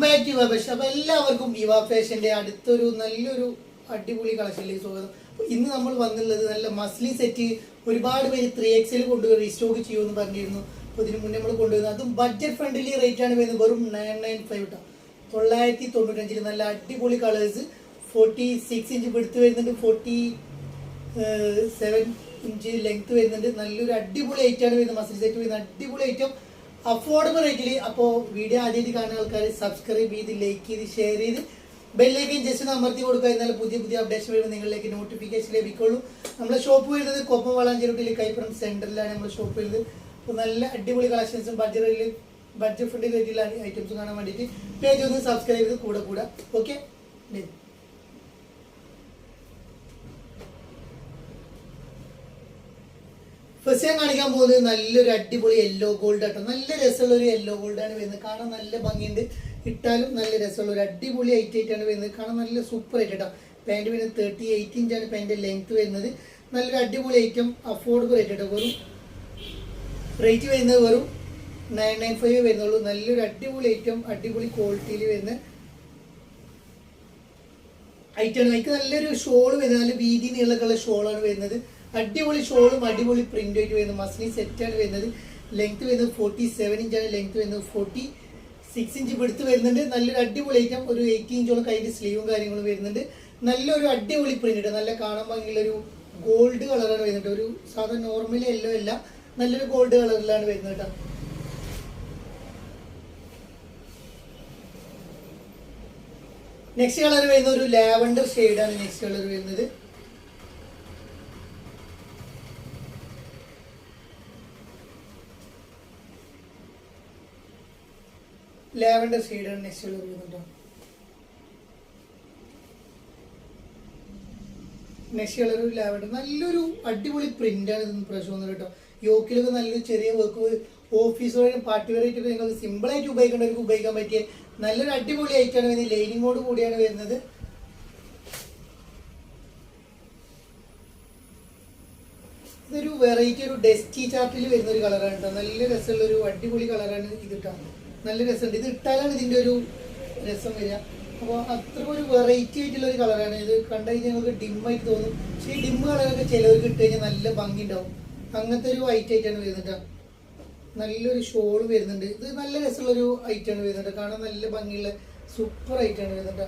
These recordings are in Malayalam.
Back to യുവഫാഷൻ. അപ്പോൾ എല്ലാവർക്കും യുവഫാഷന്റെ അടുത്തൊരു നല്ലൊരു അടിപൊളി കളക്ഷനിലേക്ക് സ്വാഗതം. ഇന്ന് നമ്മൾ വന്നുള്ളത് നല്ല മസ്ലി സെറ്റ്. ഒരുപാട് പേര് 3XL കൊണ്ടുപോയി റീസ്റ്റോക്ക് ചെയ്യുമെന്ന് പറഞ്ഞിരുന്നു. അപ്പോൾ ഇതിന് മുന്നേ നമ്മൾ കൊണ്ടുവരുന്നത് അതും ബഡ്ജറ്റ് ഫ്രണ്ട്ലി റേറ്റ് ആണ് വരുന്നത്. വെറും 995 കേട്ടോ. 995 നല്ല അടിപൊളി കളേഴ്സ്. 46 ഇഞ്ച് വിഡ്ത്ത് വരുന്നുണ്ട്, 47 ഇഞ്ച് ലെങ്ത് വരുന്നുണ്ട്. നല്ലൊരു അടിപൊളി ഐറ്റം ആണ് വരുന്നത്. മസ്ലി സെറ്റ് വരുന്ന അടിപൊളി ഐറ്റം, അഫോർഡബിൾ റേറ്റിൽ. അപ്പോൾ വീഡിയോ ആദ്യമായിട്ട് കാണുന്ന ആൾക്കാർ സബ്സ്ക്രൈബ് ചെയ്ത് ലൈക്ക് ചെയ്ത് ഷെയർ ചെയ്ത് ബെല്ലേക്ക് ജസ്റ്റ് ഒന്ന് അമർത്തി കൊടുക്കുക. എന്നാൽ പുതിയ പുതിയ അപ്ഡേഷൻ വരുമ്പോൾ നിങ്ങളിലേക്ക് നോട്ടിഫിക്കേഷൻ ലഭിക്കുള്ളൂ. നമ്മുടെ ഷോപ്പ് വരുന്നത് കൊപ്പം വളാഞ്ചേരിയിൽ കൈപ്പുറം സെൻറ്ററിലാണ് നമ്മുടെ ഷോപ്പ് വരുന്നത്. അപ്പോൾ നല്ല അടിപൊളി കളക്ഷൻസും ബഡ്ജറ്റ് ഫ്രണ്ട്ലി റേറ്റിലുള്ള ഐറ്റംസും കാണാൻ വേണ്ടിയിട്ട് പേജ് ഒന്ന് സബ്സ്ക്രൈബ് ചെയ്ത് കൂടെ ഓക്കെ. ഫസ്റ്റ് ഞാൻ കാണിക്കാൻ പോകുന്നത് നല്ലൊരു അടിപൊളി യെല്ലോ ഗോൾഡ് ആട്ടോ. നല്ല രസമുള്ള ഒരു യെല്ലോ ഗോൾഡ് ആണ് വരുന്നത്. കാണാൻ നല്ല ഭംഗിയുണ്ട്, ഇട്ടാലും നല്ല രസമുള്ള ഒരു അടിപൊളി ഐറ്റാണ് വരുന്നത്. കാണാൻ നല്ല സൂപ്പർ ആയിട്ട് കേട്ടോ. പാൻറ് വരുന്നത് 38 ഇഞ്ചാണ് പാൻറ് ലെങ്ത് വരുന്നത്. നല്ലൊരു അടിപൊളി ഐറ്റം, അഫോർഡബിൾ ആയിട്ട് കേട്ടോ. റേറ്റ് വരുന്നത് വെറും 995 വരുന്നുള്ളൂ. നല്ലൊരു അടിപൊളി ഐറ്റം, അടിപൊളി ക്വാളിറ്റിയിൽ വരുന്ന ഐറ്റമാണ്. എനിക്ക് നല്ലൊരു ഷോള് വരുന്നത്, നല്ല വീതി നീളക്കുള്ള ഷോളാണ് വരുന്നത്. അടിപൊളി ഷോളും അടിപൊളി പ്രിന്റ് ആയിട്ട് വരുന്നത്. മസ്ലി സെറ്റാണ് വരുന്നത്. ലെങ്ത് വരുന്നത് 47 ഇഞ്ചാണ് ലെങ്ത് വരുന്നത്. 46 ഇഞ്ച് വിഡ്ത്ത് വരുന്നുണ്ട്. നല്ലൊരു അടിപൊളി ഐറ്റം. ഒരു 80 ഇഞ്ചോളം കയ്യിൽ സ്ലീവും കാര്യങ്ങളും വരുന്നുണ്ട്. നല്ലൊരു അടിപൊളി പ്രിന്റ്, നല്ല കാണാൻ ഭംഗിയുള്ളൊരു ഗോൾഡ് കളറാണ് വരുന്നത്. ഒരു സാധാരണ നോർമലി യെല്ലോ അല്ല, നല്ലൊരു ഗോൾഡ് കളറിലാണ് വരുന്നത് കേട്ടോ. നെക്സ്റ്റ് കളർ വരുന്നത് ഒരു ലാവൻഡർ ഷെയ്ഡാണ്. നെക്സ്റ്റ് കളർ വരുന്നത് ലാവൻഡർ ഷെയ്ഡാണ്. നെക്സ്റ്റ് കളർ വരുന്നുണ്ടോ. Next colour lavender. നല്ലൊരു അടിപൊളി പ്രിന്റ് ആണ് ഇതൊന്നും പ്രശ്നം കേട്ടോ. യോക്കിലൊക്കെ നല്ലൊരു ചെറിയ വർക്ക്, ഓഫീസ് വഴി പാർട്ടി വെറൈറ്റി ഒക്കെ നിങ്ങൾക്ക് സിമ്പിൾ ആയിട്ട് ഉപയോഗിക്കേണ്ടവർക്ക് ഉപയോഗിക്കാൻ പറ്റിയ നല്ലൊരു അടിപൊളി ഐറ്റാണ് വരുന്നത്. ലൈനിങ്ങോട് കൂടിയാണ് വരുന്നത്. ഇതൊരു വെറൈറ്റി, ഒരു ഡസ്റ്റി ചാർട്ടിൽ വരുന്ന ഒരു കളറാണ് കേട്ടോ. നല്ല രസമുള്ള ഒരു അടിപൊളി കളറാണ് ഇത് കേട്ടോ. നല്ല രസമുണ്ട്. ഇത് ഇട്ടാലാണ് ഇതിൻ്റെ ഒരു രസം വരിക. അപ്പോൾ അത്രയ്ക്ക് ഒരു വെറൈറ്റി ആയിട്ടുള്ള ഒരു കളറാണ്. ഇത് കണ്ടു കഴിഞ്ഞാൽ നിങ്ങൾക്ക് ഡിമ്മായിട്ട് തോന്നും. പക്ഷേ ഈ ഡിമ്മ് കളറൊക്കെ ചിലവർക്ക് ഇട്ട് കഴിഞ്ഞാൽ നല്ല ഭംഗി ഉണ്ടാവും. അങ്ങനത്തെ ഒരു ഐറ്റാണ് വരുന്നത്. നല്ലൊരു ഷോൾ വരുന്നുണ്ട്. ഇത് നല്ല രസമുള്ളൊരു ഐറ്റാണ് വരുന്നത്. കാണാൻ നല്ല ഭംഗിയുള്ള സൂപ്പർ ഐറ്റാണ് വരുന്നത്.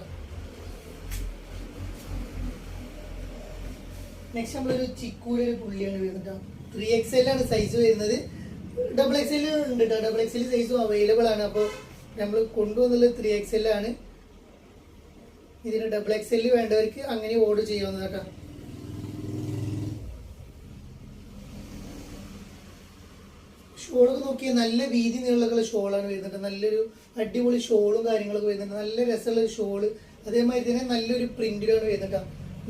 നെക്സ്റ്റ് നമ്മളൊരു ചിക്കൂടെ ഒരു പുള്ളിയാണ് വരുന്നത്. 3XL ആണ് സൈസ് വരുന്നത്. XXL ഉണ്ട് കേട്ടോ. XXL സൈസും അവൈലബിൾ ആണ്. അപ്പോൾ നമ്മൾ കൊണ്ടുവന്നുള്ളത് 3XL ആണ്. ഇതിന് XXL വേണ്ടവർക്ക് അങ്ങനെ ഓർഡർ ചെയ്യാവുന്നത് കേട്ടോ. ഷോളൊക്കെ നോക്കിയാൽ നല്ല വീതി നീളമുള്ള ഷോളാണ് വരുന്നത്. നല്ലൊരു അടിപൊളി ഷോളും കാര്യങ്ങളൊക്കെ വരുന്നുണ്ട്. നല്ല രസമുള്ള ഒരു ഷോള്. അതേമാതിരി തന്നെ നല്ലൊരു പ്രിന്റിലാണ് വരുന്നത്.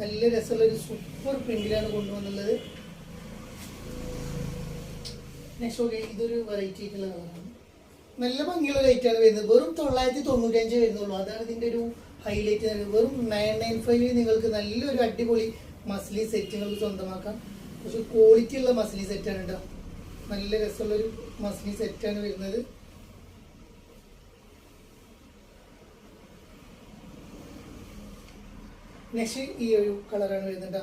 നല്ല രസമുള്ള ഒരു സൂപ്പർ പ്രിന്റിലാണ് കൊണ്ടുവന്നുള്ളത്. നെക്സ്റ്റ് ഓക്കെ, ഇതൊരു വെറൈറ്റി ആയിട്ടുള്ള കളറാണ്. നല്ല ഭംഗിയുള്ള റേറ്റാണ് വരുന്നത്. വെറും 995 വരുന്നുള്ളൂ. അതാണ് ഇതിൻ്റെ ഒരു ഹൈലൈറ്റ്. വെറും 995 നിങ്ങൾക്ക് നല്ലൊരു അടിപൊളി മസ്ലി സെറ്റ് നിങ്ങൾക്ക് സ്വന്തമാക്കാം. പക്ഷെ ക്വാളിറ്റി ഉള്ള മസ്ലി സെറ്റാണ് കേട്ടോ. നല്ല രസമുള്ളൊരു മസ്ലി സെറ്റാണ് വരുന്നത്. നെക്സ്റ്റ് ഈ ഒരു കളറാണ് വരുന്നത്.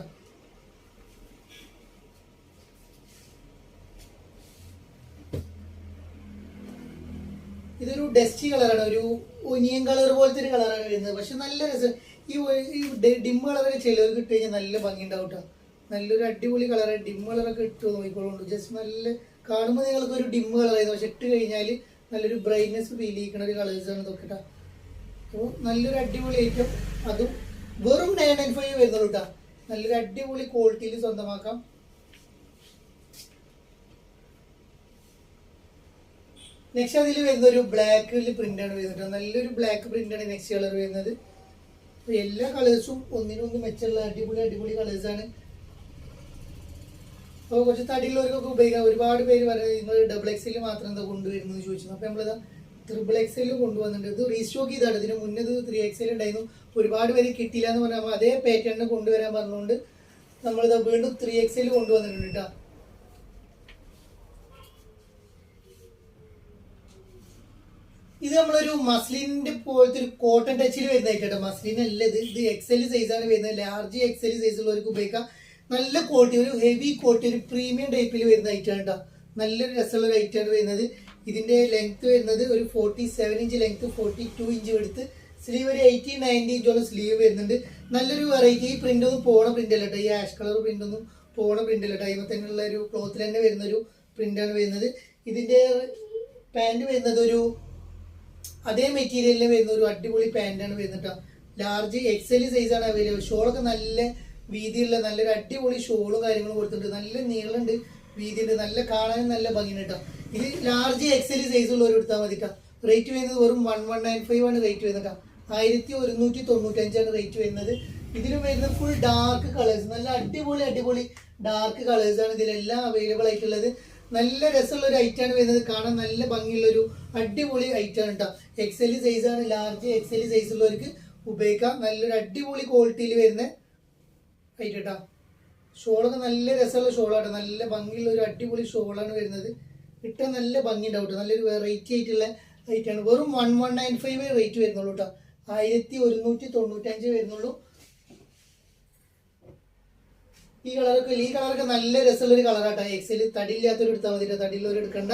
ഇതൊരു ഡസ്റ്റി കളറാണ്. ഒരു ഒനിയൻ കളർ പോലത്തെ ഒരു കളറാണ് വരുന്നത്. പക്ഷെ നല്ല രസം. ഈ ഡിം കളറൊക്കെ ചിലവർക്ക് ഇട്ട് കഴിഞ്ഞാൽ നല്ല ഭംഗി ഉണ്ടാവും കേട്ടോ. നല്ലൊരു അടിപൊളി കളറാണ്. ഡിം കളറൊക്കെ ഇട്ട് നോക്കിക്കോളുണ്ട്. ജസ്റ്റ് നല്ല കാണുമ്പോൾ നിങ്ങൾക്ക് ഒരു ഡിം കളറായിരുന്നു. പക്ഷെ ഇട്ട് കഴിഞ്ഞാൽ നല്ലൊരു ബ്രൈറ്റ്നെസ് ഫീൽ ചെയ്യിക്കുന്ന ഒരു കളേഴ്സാണ് ഇതൊക്കെ കേട്ടോ. അപ്പോൾ നല്ലൊരു അടിപൊളി ഐറ്റം. അതും വെറും 995 വരുന്നുള്ളൂ കേട്ടോ. നല്ലൊരു അടിപൊളി ക്വാളിറ്റിയിൽ സ്വന്തമാക്കാം. നെക്സ്റ്റ് അതിൽ വരുന്ന ഒരു ബ്ലാക്കിൽ പ്രിന്റാണ് വരുന്നത്. നല്ലൊരു ബ്ലാക്ക് പ്രിന്റാണ് നെക്സ്റ്റ് കളർ വരുന്നത്. എല്ലാ കളേഴ്സും ഒന്നിനൊന്ന് മെച്ചമുള്ള അടിപൊളി കളേഴ്സാണ്. അപ്പോൾ കുറച്ച് തടിയുള്ളവർക്കൊക്കെ ഉപയോഗിക്കാം. ഒരുപാട് പേര് പറയുന്നത് XXL മാത്രം എന്താ കൊണ്ടുവരുന്നത് ചോദിച്ചു. അപ്പോൾ നമ്മളിതാ XXL കൊണ്ടുവന്നിട്ടുണ്ട്. ഇത് റീസ്റ്റോക്ക് ചെയ്താണ്. ഇതിന് മുന്നേ ഇത് 3XL ഉണ്ടായിരുന്നു. ഒരുപാട് പേര് കിട്ടിയില്ല എന്ന് പറഞ്ഞാൽ അതേ പാറ്റേണിന് കൊണ്ടുവരാൻ പറഞ്ഞുകൊണ്ട് നമ്മളിതാ വീണ്ടും 3XL കൊണ്ടുവന്നിട്ടുണ്ട് കേട്ടോ. ഇത് നമ്മളൊരു മസ്ലിന്റെ പോലത്തെ ഒരു കോട്ടൺ ടച്ചിൽ വരുന്നതായിട്ടോ. മസ്ലിൻ അല്ല ഇത്, ഇത് എക്സൽ സൈസാണ് വരുന്നത്. ലാർജ് എക്സൽ സൈസ് ഉള്ളവർക്ക് ഉപയോഗിക്കാം. നല്ല ക്വാളിറ്റി, ഒരു ഹെവി ക്വാളിറ്റി, ഒരു പ്രീമിയം ടൈപ്പിൽ വരുന്ന ഐറ്റമാണ് കേട്ടോ. നല്ലൊരു രസമുള്ള ഒരു ഐറ്റമാണ് വരുന്നത്. ഇതിന്റെ ലെങ്ത് വരുന്നത് ഒരു 47 ഇഞ്ച് ലെങ്ത്, 42 ഇഞ്ച് എടുത്ത്, സ്ലീവ് ഒരു 80-90 ഇഞ്ചോളം സ്ലീവ് വരുന്നുണ്ട്. നല്ലൊരു വെറൈറ്റി. ഈ പ്രിന്റ് ഒന്നും പോണ പ്രിന്റ് അല്ല കേട്ടോ, ഈ ആഷ് കളർ പ്രിന്റ് ഒന്നും പോണ പ്രിന്റ് അല്ല കേട്ടോ. അതിന് തന്നെയുള്ള ഒരു ക്ലോത്തിൽ തന്നെ വരുന്ന ഒരു പ്രിന്റാണ് വരുന്നത്. ഇതിന്റെ പാന്റ് വരുന്നത് ഒരു അതേ മെറ്റീരിയലിൽ വരുന്ന ഒരു അടിപൊളി പാന്റാണ് വരുന്നത് കേട്ടോ. ലാർജ് എക്സൽ സൈസാണ് അവൈലബിൾ. ഷോളൊക്കെ നല്ല വീതിയുള്ള നല്ലൊരു അടിപൊളി ഷോളും കാര്യങ്ങളും കൊടുത്തിട്ടുണ്ട്. നല്ല നീളമുണ്ട്, വീതിയുണ്ട്, നല്ല കാണാനും നല്ല ഭംഗിയുണ്ട് കേട്ടോ. ഇത് ലാർജ് എക്സൽ സൈസ് ഉള്ളവർ എടുത്താൽ മതി കേട്ടോ. റേറ്റ് വരുന്നത് വെറും 1195 ആണ് റേറ്റ് വരുന്നത് കേട്ടോ. 1195 റേറ്റ് വരുന്നത്. ഇതിലും വരുന്ന ഫുൾ ഡാർക്ക് കളേഴ്സ്, നല്ല അടിപൊളി ഡാർക്ക് കളേഴ്സ് ആണ് ഇതിലെല്ലാം അവൈലബിൾ ആയിട്ടുള്ളത്. നല്ല രസമുള്ള ഒരു ഐറ്റാണ് വരുന്നത്. കാണാൻ നല്ല ഭംഗിയുള്ള ഒരു അടിപൊളി ഐറ്റാണ് കേട്ടോ. എക്സൽ സൈസ് ആണ്, ലാർജ് എക്സൽ സൈസ് ഉള്ളവർക്ക് ഉപയോഗിക്കാം. നല്ലൊരു അടിപൊളി ക്വാളിറ്റിയിൽ വരുന്ന ഐറ്റം കേട്ടോ. ഷോളൊക്കെ നല്ല രസമുള്ള ഷോളാട്ടോ. നല്ല ഭംഗിയുള്ള ഒരു അടിപൊളി ഷോളാണ് വരുന്നത്. ഇട്ടാൽ നല്ല ഭംഗി ഉണ്ടാവും കേട്ടോ. നല്ലൊരു വെറൈറ്റി ആയിട്ടുള്ള ഐറ്റാണ്. വെറും 1195 റേറ്റ് വരുന്നുള്ളൂ കേട്ടോ. 1195 വരുന്നുള്ളൂ. ഈ കളറൊക്കെ നല്ല രസമുള്ള ഒരു കളറാട്ടോ. എക്സൽ തടിയില്ലാത്തൊരു എടുത്താൽ മതി, തടിയുള്ളവർ എടുക്കണ്ട.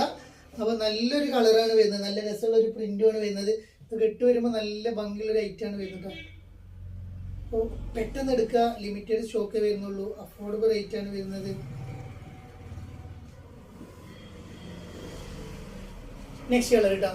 അപ്പൊ നല്ലൊരു കളറാണ് വരുന്നത്. നല്ല രസമുള്ള ഒരു പ്രിന്റുമാണ് വരുന്നത്. ഇതൊക്കെ ഇട്ട് വരുമ്പോൾ നല്ല ഭംഗിയുള്ള ഒരു ഐറ്റാണ് വരുന്നത്. അപ്പോൾ പെട്ടെന്ന് എടുക്കുക, ലിമിറ്റഡ് സ്റ്റോക്കേ വരുന്നുള്ളൂ, അഫോർഡബിൾ റേറ്റ് ആണ് വരുന്നത്. നെക്സ്റ്റ് കളർ കേട്ടോ.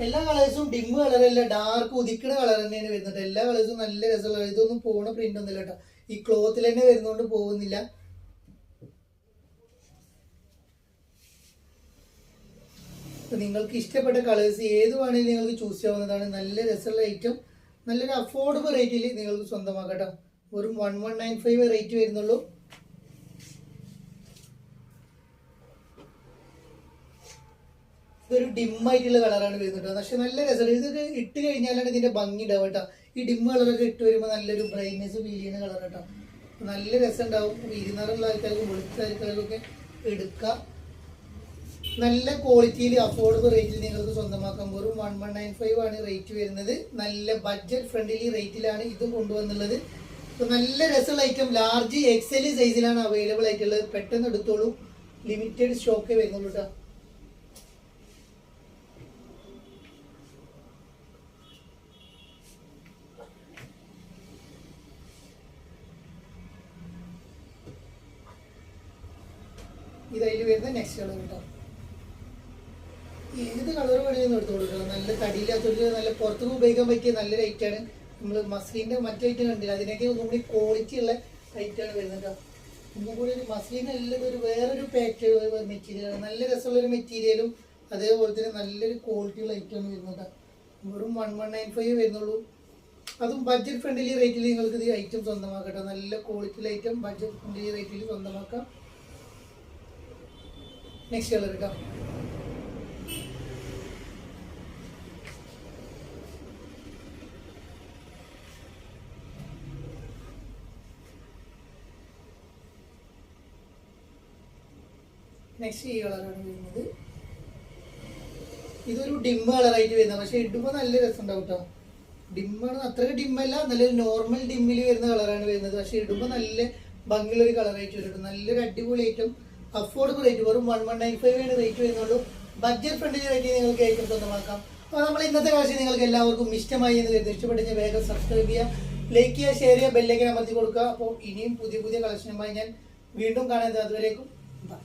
എല്ലാ കളേഴ്സും ഡിം കളറല്ല, ഡാർക്ക് ഉദിക്കണ കളർ തന്നെയാണ് വരുന്നത്. എല്ലാ കളേഴ്സും നല്ല രസമുള്ള, ഇതൊന്നും പോണ പ്രിന്റ് ഒന്നുമില്ല കേട്ടോ. ഈ ക്ലോത്തിൽ തന്നെ വരുന്നോണ്ട് പോകുന്നില്ല. നിങ്ങൾക്ക് ഇഷ്ടപ്പെട്ട കളേഴ്സ് ഏത് വേണമെങ്കിലും നിങ്ങൾക്ക് ചൂസ് ചെയ്യാവുന്നതാണ്. നല്ല രസമുള്ള ഐറ്റം, നല്ലൊരു അഫോർഡബിൾ റേറ്റിൽ നിങ്ങൾക്ക് സ്വന്തമാക്കട്ടോ. വെറും 1195 റേറ്റ് വരുന്നുള്ളൂ. ഇതൊരു ഡിമ്മായിട്ടുള്ള കളറാണ് വരുന്നത്. പക്ഷെ നല്ല രസമാണ്. ഇതൊക്കെ ഇട്ട് കഴിഞ്ഞാലാണ് ഇതിന്റെ ഭംഗി ഉണ്ടാവുക കേട്ടോ. ഈ ഡിം കളറൊക്കെ ഇട്ട് വരുമ്പോൾ നല്ലൊരു ബ്രൈറ്റ്നെസ് ഫീൽ ചെയ്യുന്ന കളർ കേട്ടോ. നല്ല രസം ഉണ്ടാവും. ഇരുന്നറുള്ള ആൾക്കാർക്കും വെളുത്ത ആൾക്കാർക്കൊക്കെ എടുക്കാം. നല്ല ക്വാളിറ്റിയിൽ അഫോർഡബിൾ റേറ്റിൽ നിങ്ങൾക്ക് സ്വന്തമാക്കാം. വെറും 1195 ആണ് റേറ്റ് വരുന്നത്. നല്ല ബഡ്ജറ്റ് ഫ്രണ്ട്ലി റേറ്റിലാണ് ഇത് കൊണ്ടുവന്നുള്ളത്. അപ്പോൾ നല്ല രസമുള്ള ഐറ്റം ലാർജ് എക്സൽ സൈസിലാണ് അവൈലബിൾ ആയിട്ടുള്ളത്. പെട്ടെന്ന് എടുത്തോളൂ, ലിമിറ്റഡ് സ്റ്റോക്കേ വരുന്നുള്ളൂ കേട്ടോ. ഇതതിൽ വരുന്ന നെക്സ്റ്റ് കളർ കേട്ടോ. ഏത് കളർ വേണമെങ്കിലും എടുത്തോളൂ കേട്ടോ. നല്ല തടിയില്ലാത്തൊരു നല്ല പുറത്തുനിന്ന് ഉപയോഗിക്കാൻ പറ്റിയ നല്ലൊരു ഐറ്റാണ്. നമ്മൾ മസ്ലിൻ്റെ മറ്റു ഐറ്റം കണ്ടില്ല, അതിനൊക്കെ ഒന്നും കൂടി ക്വാളിറ്റി ഉള്ള ഐറ്റാണ് വരുന്നത് കേട്ടോ. ഒന്നും കൂടി ഒരു മസ്ലിൻ അല്ലത് ഒരു വേറൊരു പാറ്റേൺ മെറ്റീരിയലാണ്. നല്ല രസമുള്ളൊരു മെറ്റീരിയലും അതേപോലെ തന്നെ നല്ലൊരു ക്വാളിറ്റിയുള്ള ഐറ്റമാണ് വരുന്നത് കേട്ടോ. വെറും 1195 വരുന്നുള്ളൂ. അതും ബഡ്ജറ്റ് ഫ്രണ്ട്ലി റേറ്റിൽ നിങ്ങൾക്ക് ഇത് ഐറ്റം സ്വന്തമാക്കട്ടോ. നല്ല ക്വാളിറ്റിയുള്ള ഐറ്റം ബഡ്ജറ്റ് ഫ്രണ്ട്ലി റേറ്റിൽ സ്വന്തമാക്കാം. നെക്സ്റ്റ് കളർ കേട്ടോ. നെക്സ്റ്റ് ഈ കളറാണ് വരുന്നത്. ഇതൊരു ഡിം കളറായിട്ട് വരുന്നത്. പക്ഷെ ഇടുമ്പോൾ നല്ല രസം ഉണ്ടാവും കേട്ടോ. ഡിമ്മാണ്, അത്രയ്ക്ക് ഡിമ്മല്ല, നല്ലൊരു നോർമൽ ഡിമ്മിൽ വരുന്ന കളറാണ് വരുന്നത്. പക്ഷെ ഇടുമ്പോൾ നല്ല ഭംഗിയുള്ളൊരു കളറായിട്ട് വരും. നല്ലൊരു അടിപൊളി ഐറ്റം, അഫോർഡബിൾ റേറ്റ്. വെറും 1195 ആണ് റേറ്റ് വരുന്നുള്ളൂ. ബഡ്ജറ്റ് ഫ്രണ്ട്ലി റേറ്റ് നിങ്ങൾക്ക് ഐറ്റം സ്വന്തമാക്കാം. അപ്പോൾ നമ്മൾ ഇന്നത്തെ കാഴ്ച നിങ്ങൾക്ക് എല്ലാവർക്കും ഇഷ്ടമായി എന്ന് കരുതി. ഇഷ്ടപ്പെട്ടെങ്കിൽ വേഗം സബ്സ്ക്രൈബ് ചെയ്യുക, ലൈക്ക് ചെയ്യുക, ഷെയർ ചെയ്യുക, ബെല്ലൈക്കൻ അമർത്തി കൊടുക്കുക. അപ്പോൾ ഇനിയും പുതിയ കളക്ഷനുമായി ഞാൻ വീണ്ടും കാണുന്നത്. അതുവരേക്കും